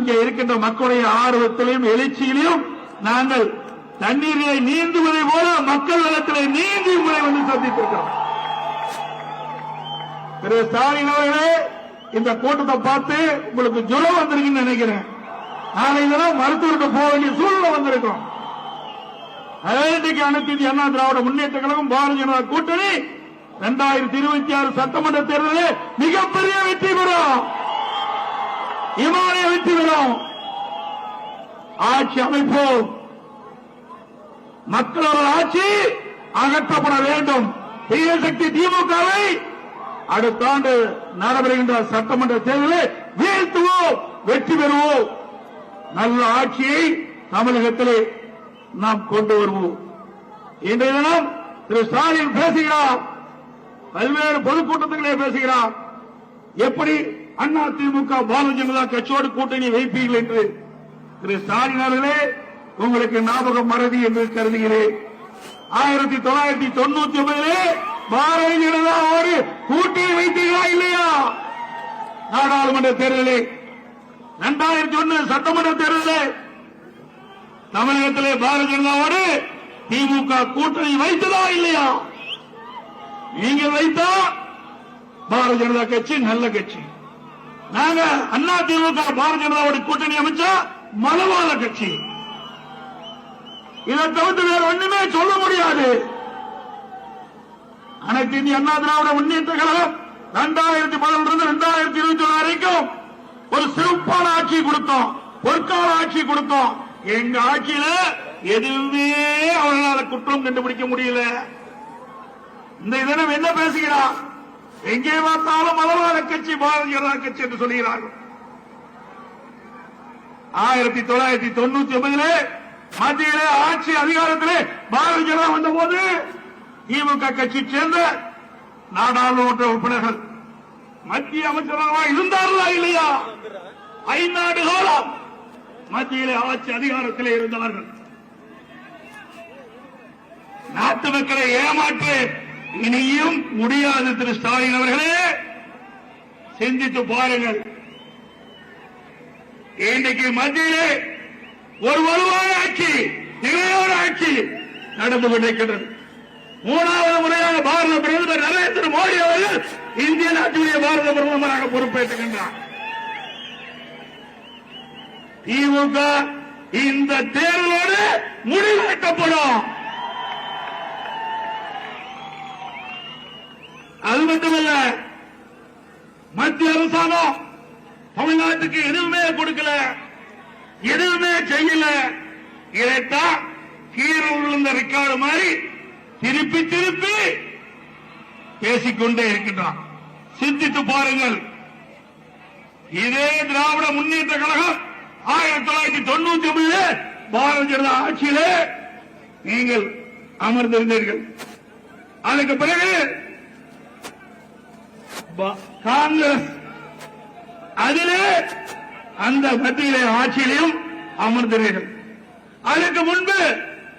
இங்கே இருக்கின்ற மக்களுடைய ஆர்வத்திலையும் எழுச்சியிலையும் நாங்கள் தண்ணீரை நீந்துவதை போல மக்கள் நலத்திலே நீந்தி உங்களை வந்து சந்தித்திருக்கிறோம். திரு ஸ்டாலின் அவர்களே, இந்த கூட்டத்தை பார்த்து உங்களுக்கு ஜுரம் வந்திருக்குன்னு நினைக்கிறேன். நாளை தினம் மருத்துவருக்கு போக வேண்டிய சூழ்நிலை வந்திருக்கிறோம். இன்றைக்கு அனைத்து இந்திய அண்ணா திராவிட முன்னேற்ற கழகம் பாரதிய ஜனதா கூட்டணி 2026 சட்டமன்ற தேர்தலில் மிகப்பெரிய வெற்றி பெறும், இமாலய வெற்றி பெறும். ஆட்சி அமைப்போம். மக்களோட ஆட்சி அகற்றப்பட வேண்டும். தீய சக்தி திமுகவை அடுத்த ஆண்டு நடைபெறுகின்ற சட்டமன்ற தேர்தலில் வீழ்த்துவோம், வெற்றி பெறுவோம். நல்ல ஆட்சியை தமிழகத்திலே நாம் கொண்டு வருவோம். இன்றைய தினம் திரு ஸ்டாலின் பேசுகிறார், பல்வேறு பொதுக்கூட்டத்திலே பேசுகிறார். எப்படி அண்ணா திமுக பாரதிய ஜனதா கட்சியோடு கூட்டணி வைப்பீர்கள் என்று. திரு ஸ்டாலின் அவர்களே, உங்களுக்கு ஞாபகம் மறதி என்று கருதுகிறேன். 1999 பாரதிய ஜனதாவோடு கூட்டணி வைத்தீர்களா இல்லையா? நாடாளுமன்ற தேர்தலில் 2001 சட்டமன்ற தேர்தலில் தமிழகத்திலே பாரதிய ஜனதாவோடு திமுக கூட்டணி வைத்ததா இல்லையா? நீங்கள் வைத்தா பாரதிய ஜனதா கட்சி நல்ல கட்சி. நாங்க அண்ணா திமுக பாரதிய ஜனதாவோட கூட்டணி அமைச்சா மதவாத கட்சி. இதை தவிர்த்து வேற ஒண்ணுமே சொல்ல முடியாது. அனைத்து இந்திய அண்ணா திராவிட முன்னேற்ற கழகம் 2011 2021 வரைக்கும் ஒரு சிறப்பான ஆட்சி கொடுத்தோம், பொற்கால ஆட்சி கொடுத்தோம். எங்க ஆட்சியில எதுவுமே அவர்களால் குற்றம் கண்டுபிடிக்க முடியல. இந்த தினம் என்ன பேசுகிறார்? எங்கே பார்த்தாலும் மதவாத கட்சி பாரதிய ஜனதா கட்சி என்று சொல்கிறார்கள். 1999 மத்தியிலே ஆட்சி அதிகாரத்திலே பாரதிய ஜனதா வந்தபோது திமுக கட்சியை சேர்ந்த நாடாளுமன்ற உறுப்பினர்கள் மத்திய அமைச்சராக இருந்தார்களா இல்லையா? 5 ஆண்டு காலம் மத்தியிலே ஆட்சி அதிகாரத்திலே இருந்தவர்கள். நாட்டு மக்களை ஏமாற்ற இனியும் முடியாது. திரு ஸ்டாலின் அவர்களே, சிந்தித்து பாருங்கள். இன்றைக்கு மத்தியிலே ஒரு வலுவான ஆட்சி, நிலையான ஆட்சி நடந்து கொண்டிருக்கின்றது. 3வது முறையாக பாரத பிரதமர் நரேந்திர மோடி அவர்கள் இந்திய நாட்டுடைய பாரத பிரதமராக பொறுப்பேற்றுகின்றார். திமுக இந்த தேர்தலோடு முடிவு கட்டப்படும். அது மட்டுமல்ல, மத்திய அரசாங்கம் தமிழ்நாட்டுக்கு எதுவுமே கொடுக்கல, எதுவுமே செய்யல. இதைத்தான் கீழே விழுந்த ரெக்கார்டு மாதிரி திருப்பி திருப்பி பேசிக்கொண்டே இருக்கின்றான். சிந்தித்து பாருங்கள். இதே திராவிட முன்னேற்ற கழகம் 1999 பாரதிய ஜனதா ஆட்சியிலே நீங்கள் அமர்ந்திருந்தீர்கள். அதுக்கு பிறகு காங்கிரஸ் அதிலே அந்த மத்தியிலே ஆட்சியிலையும் அமர்ந்தீர்கள். அதற்கு முன்பு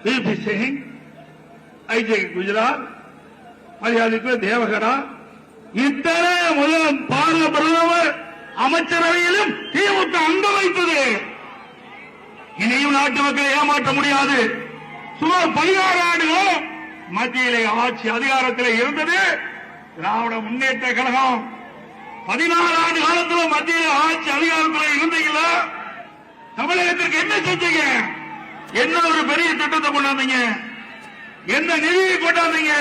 பிபி சிங், ஐஜய் குஜராத், மரியாதைக்கு தேவகரா, இத்தனை முதல் பாரத பிரதமர் அமைச்சரவையிலும் திமுக அங்க வைத்தது. இனியும் நாட்டு மக்களை ஏமாற்ற முடியாது. சுமார் 16 ஆண்டுகள் மத்தியிலே ஆட்சி அதிகாரத்தில் இருந்தது திராவிட முன்னேற்ற கழகம். 14 ஆண்டு காலத்தில் மத்திய ஆட்சி அதிகாரத்தில் இருந்தீங்களா? தமிழகத்திற்கு என்ன செஞ்சீங்க? என்ன ஒரு பெரிய திட்டத்தை கொண்டாந்தீங்க? என்ன நிதியை கொண்டாந்தீங்க?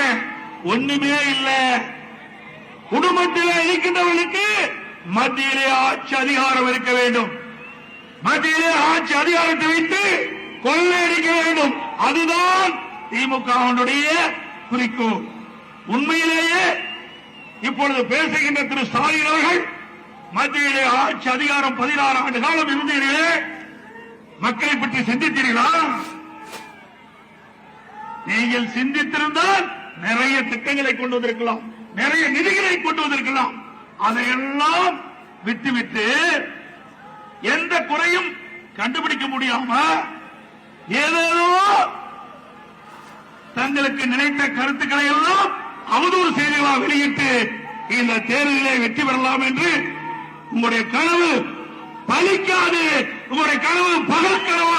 ஒண்ணுமே இல்ல. குடும்பத்தில் இருக்கின்றவர்களுக்கு மத்தியிலே ஆட்சி அதிகாரம் இருக்க வேண்டும். மத்தியிலே ஆட்சி அதிகாரத்தை வைத்து கொள்ளையடிக்க வேண்டும். அதுதான் திமுகவுடைய குறிக்கோள். உண்மையிலேயே இப்பொழுது பேசுகின்ற திரு ஸ்டாலின் அவர்கள் மத்தியிலே ஆட்சி அதிகாரம் 16 ஆண்டு காலம் இருந்தீர்களே, மக்களை பற்றி சிந்தித்தீர்களா? நீங்கள் சிந்தித்திருந்தால் நிறைய திட்டங்களை கொண்டு வந்திருக்கலாம், நிறைய நிதிகளை கொண்டு வந்திருக்கலாம். அதையெல்லாம் விட்டுவிட்டு எந்த குறையும் கண்டுபிடிக்க முடியாம ஏதேதோ தங்களுக்கு நினைத்த கருத்துக்களை எல்லாம் அவதூறு செய்திகளாக வெளியிட்டு இந்த தேர்தலிலே வெற்றி பெறலாம் என்று உங்களுடைய கனவு பலிக்காது. பகற்கனவு